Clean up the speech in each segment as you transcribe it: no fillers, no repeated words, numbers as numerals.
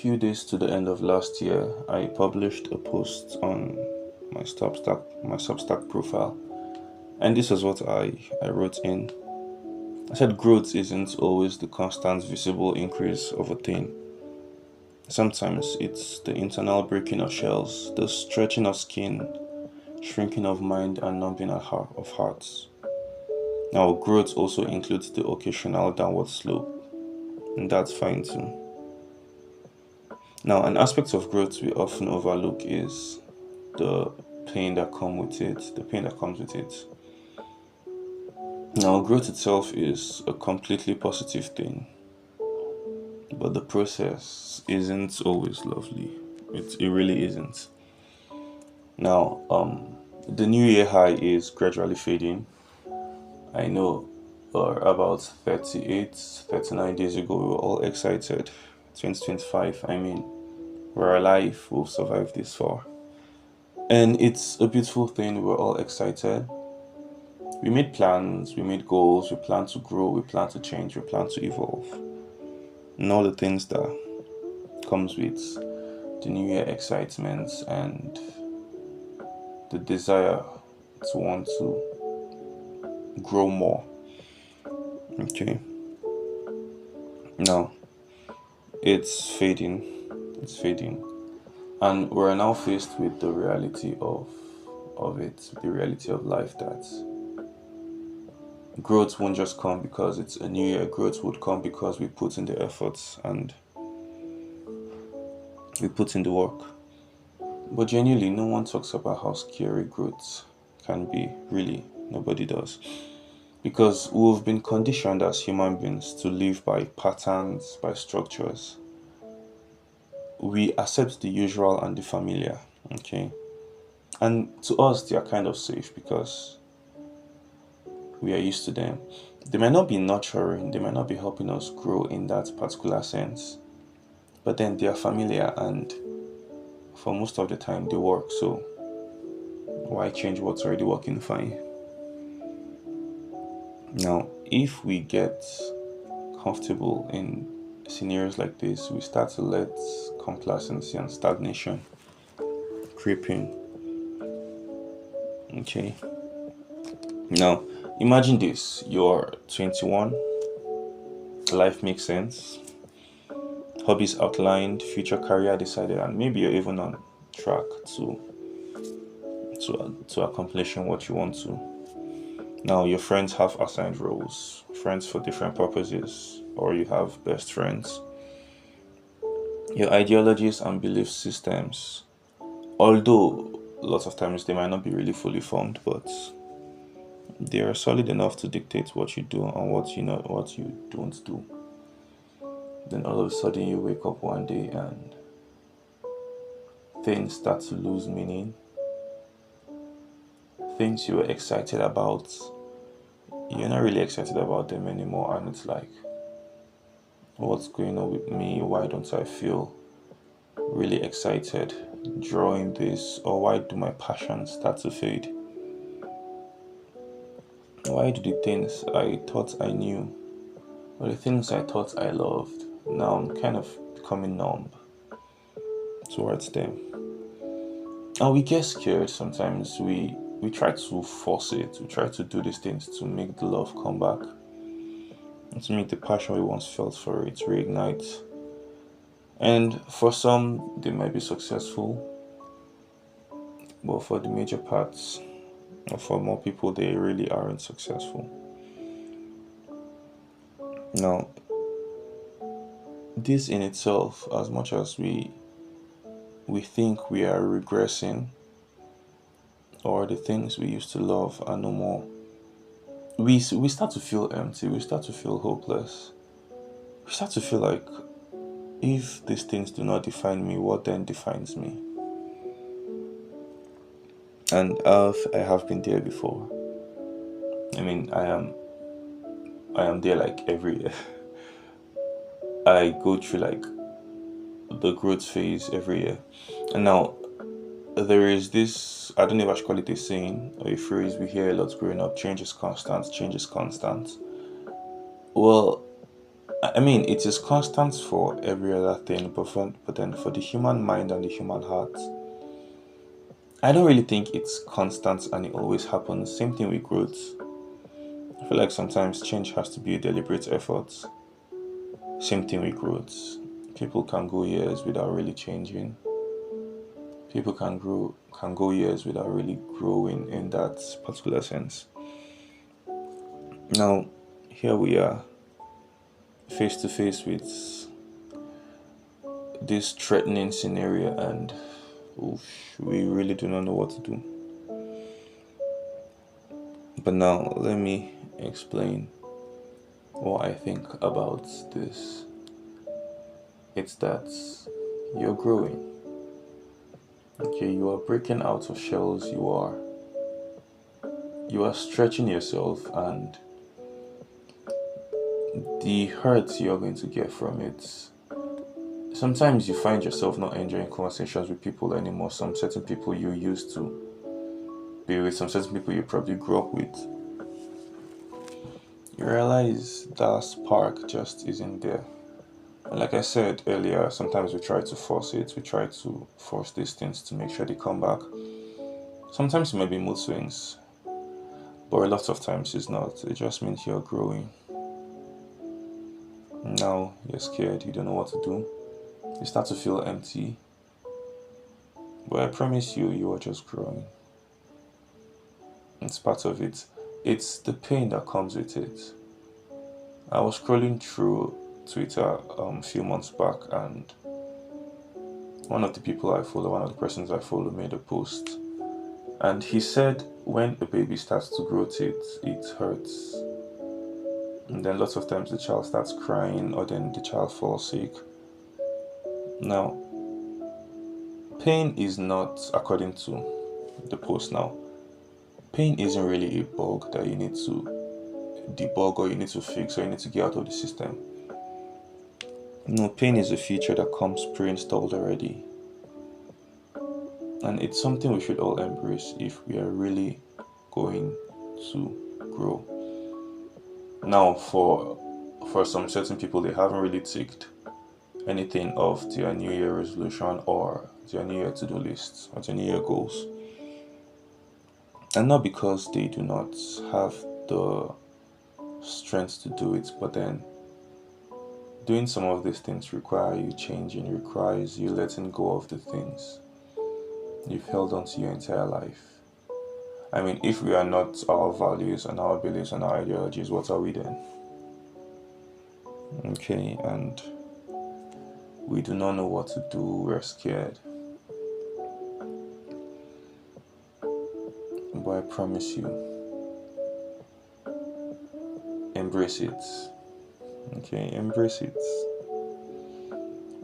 few days to the end of last year, I published a post on my Substack profile, and this is what I wrote in. I said growth isn't always the constant visible increase of a thing. Sometimes it's the internal breaking of shells, the stretching of skin, shrinking of mind, and numbing of hearts. Now, growth also includes the occasional downward slope, and that's fine too. Now, an aspect of growth we often overlook is the the pain that comes with it. Now, growth itself is a completely positive thing, but the process isn't always lovely. It really isn't. Now, the new year high is gradually fading. I know about 38, 39 days ago, we were all excited. 2025, I mean, we're alive, we've survived this far. And it's a beautiful thing, we're all excited. We made plans, we made goals, we plan to grow, we plan to change, we plan to evolve. And all the things that comes with the new year excitement and the desire to want to grow more. Okay. Now it's fading. It's fading. And we're now faced with the reality of it, the reality of life that growth won't just come because it's a new year. Growth would come because we put in the efforts and we put in the work. But genuinely, no one talks about how scary growth can be. Really, nobody does. Because we've been conditioned as human beings to live by patterns, by structures. We accept the usual and the familiar. Okay. And to us, they are kind of safe because we are used to them. They might not be nurturing, they might not be helping us grow in that particular sense, but then they are familiar and for most of the time they work. So why change what's already working fine? Now, if we get comfortable in scenarios like this, we start to let complacency and stagnation creep in. Okay. Now, imagine this: you're 21, life makes sense, hobbies outlined, future career decided, and maybe you're even on track to accomplishing what you want to. Now your friends have assigned roles, friends for different purposes, or you have best friends. Your ideologies and belief systems, although lots of times they might not be really fully formed, but they are solid enough to dictate what you do and what you don't do. Then all of a sudden you wake up one day and things start to lose meaning. Things you were excited about, you're not really excited about them anymore, and it's like, what's going on with me? Why don't I feel really excited drawing this? Or why do my passions start to fade? Why do the things I thought I knew, or the things I thought I loved, now I'm kind of becoming numb towards them? And we get scared sometimes. We try to force it. We try to do these things to make the love come back and to make the passion we once felt for it reignite. And for some, they might be successful, but for the major parts, or for more people, they really aren't successful. Now, this in itself, as much as we think we are regressing, or the things we used to love are no more, we start to feel empty. We start to feel hopeless. We start to feel like, if these things do not define me, what then defines me? And I have been there before. I mean, I am there like every year. I go through like the growth phase every year. And now there is this, I don't know if I should call it a saying or a phrase we hear a lot growing up: change is constant, change is constant. Well, I mean, it is constant for every other thing, but then for the human mind and the human heart, I don't really think it's constant and it always happens. Same thing with growth. I feel like sometimes change has to be a deliberate effort. Same thing with growth. People can go years without really changing. People can go years without really growing in that particular sense. Now, here we are, face to face with this threatening scenario, and oof, we really do not know what to do. But now, let me explain what I think about this. It's that you're growing. Okay, you are breaking out of shells. You are stretching yourself, and the hurt you're going to get from it. Sometimes you find yourself not enjoying conversations with people anymore. Some certain people you used to be with, some certain people you probably grew up with. You realize that spark just isn't there. And like I said earlier, sometimes we try to force it. We try to force these things to make sure they come back. Sometimes it may be mood swings, but a lot of times it's not. It just means you're growing. Now you're scared, you don't know what to do. You start to feel empty. But I promise you, you are just growing. It's part of it. It's the pain that comes with it. I was scrolling through Twitter a few months back, and one of the people I follow, one of the persons I follow, made a post. And he said when a baby starts to grow teeth, it hurts. And then lots of times the child starts crying, or then the child falls sick. Now, pain is not, according to the post now, pain isn't really a bug that you need to debug or you need to fix or you need to get out of the system. No, pain is a feature that comes pre-installed already. And it's something we should all embrace if we are really going to grow. Now, for some certain people, they haven't really ticked anything off their New Year resolution or their New Year to-do list or their New Year goals. And not because they do not have the strength to do it, but then doing some of these things require you changing, requires you letting go of the things you've held on to your entire life. I mean, if we are not our values and our beliefs and our ideologies, what are we then? Okay, and we do not know what to do, we're scared. But I promise you, embrace it. Okay, embrace it.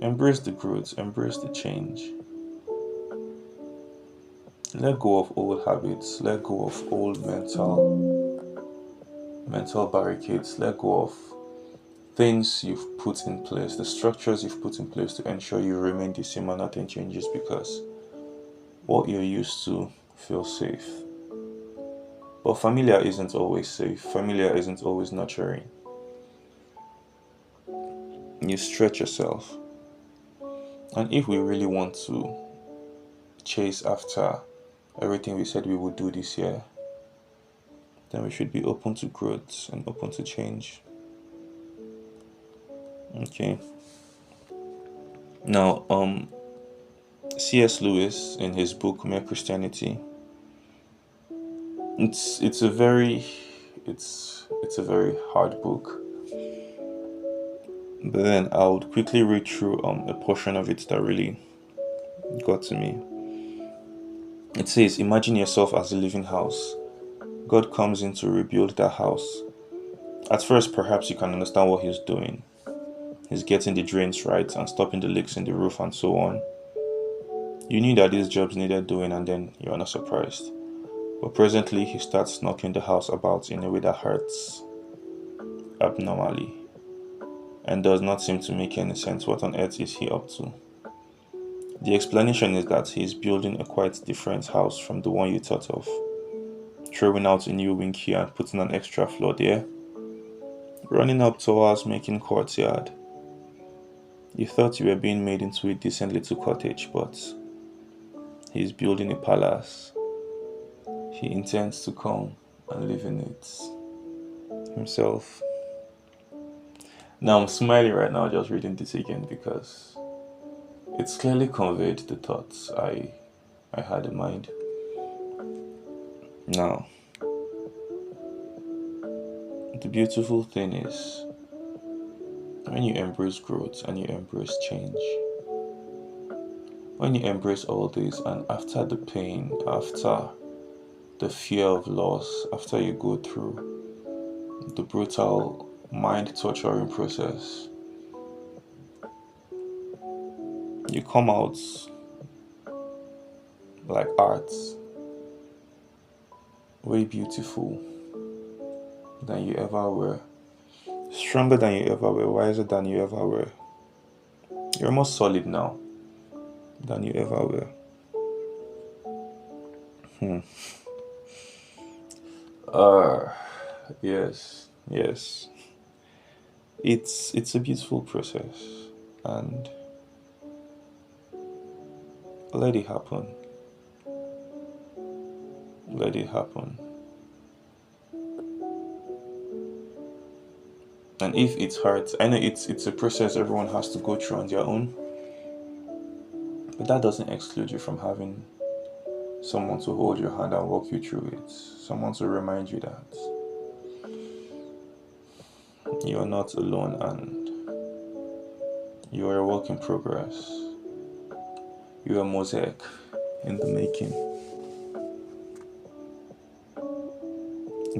Embrace the growth, embrace the change. Let go of old habits, let go of old mental barricades, let go of things you've put in place, the structures you've put in place to ensure you remain the same and nothing changes, because what you're used to feels safe. But familiar isn't always safe, familiar isn't always nurturing. You stretch yourself. And if we really want to chase after everything we said we would do this year, then we should be open to growth and open to change. Okay. Now, C.S. Lewis in his book Mere Christianity, it's a very it's a very hard book. But then I would quickly read through a portion of it that really got to me. It says, imagine yourself as a living house. God comes in to rebuild that house. At first, perhaps you can understand what he's doing. He's getting the drains right and stopping the leaks in the roof and so on. You knew that these jobs needed doing, and then you're not surprised. But presently, he starts knocking the house about in a way that hurts abnormally and does not seem to make any sense. What on earth is he up to? The explanation is that he is building a quite different house from the one you thought of. Throwing out a new wing here and putting an extra floor there. running up to us, making courtyard. You thought you were being made into a decent little cottage, but he's building a palace. He intends to come and live in it himself. Now I'm smiling right now just reading this again because it's clearly conveyed the thoughts I had in mind. Now, the beautiful thing is when you embrace growth and you embrace change, when you embrace all this, and after the pain, after the fear of loss, after you go through the brutal mind torturing process, you come out like art, way beautiful than you ever were, stronger than you ever were, wiser than you ever were. You're more solid now than you ever were. Hmm. Uh, yes. It's a beautiful process, and let it happen. Let it happen. And if it hurts, I know it's a process everyone has to go through on their own, but that doesn't exclude you from having someone to hold your hand and walk you through it. Someone to remind you that you are not alone and you are a work in progress. You are a mosaic in the making.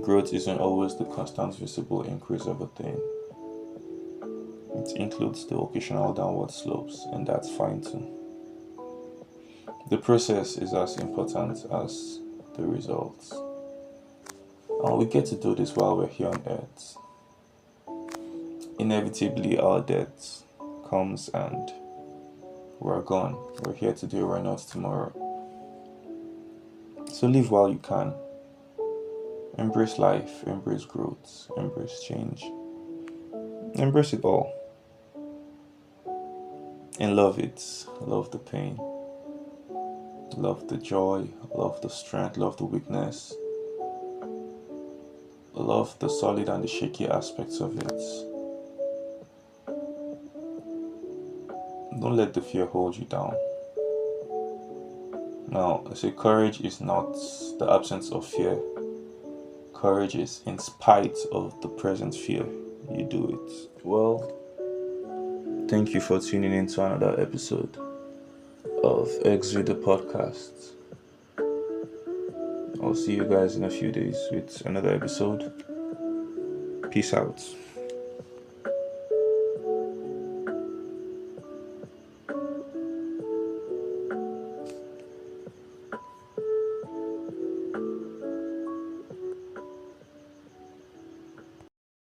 Growth isn't always the constant visible increase of a thing. It includes the occasional downward slopes, and that's fine too. The process is as important as the results. And we get to do this while we're here on earth. Inevitably, our death comes and we're gone. We're here today, we're not tomorrow. So live while you can. Embrace life, embrace growth, embrace change. Embrace it all. And love it. Love the pain. Love the joy. Love the strength. Love the weakness. Love the solid and the shaky aspects of it. Don't let the fear hold you down. Now, I say courage is not the absence of fear. Courage is in spite of the present fear. You do it. Well, thank you for tuning in to another episode of Exit the Podcast. I'll see you guys in a few days with another episode. Peace out.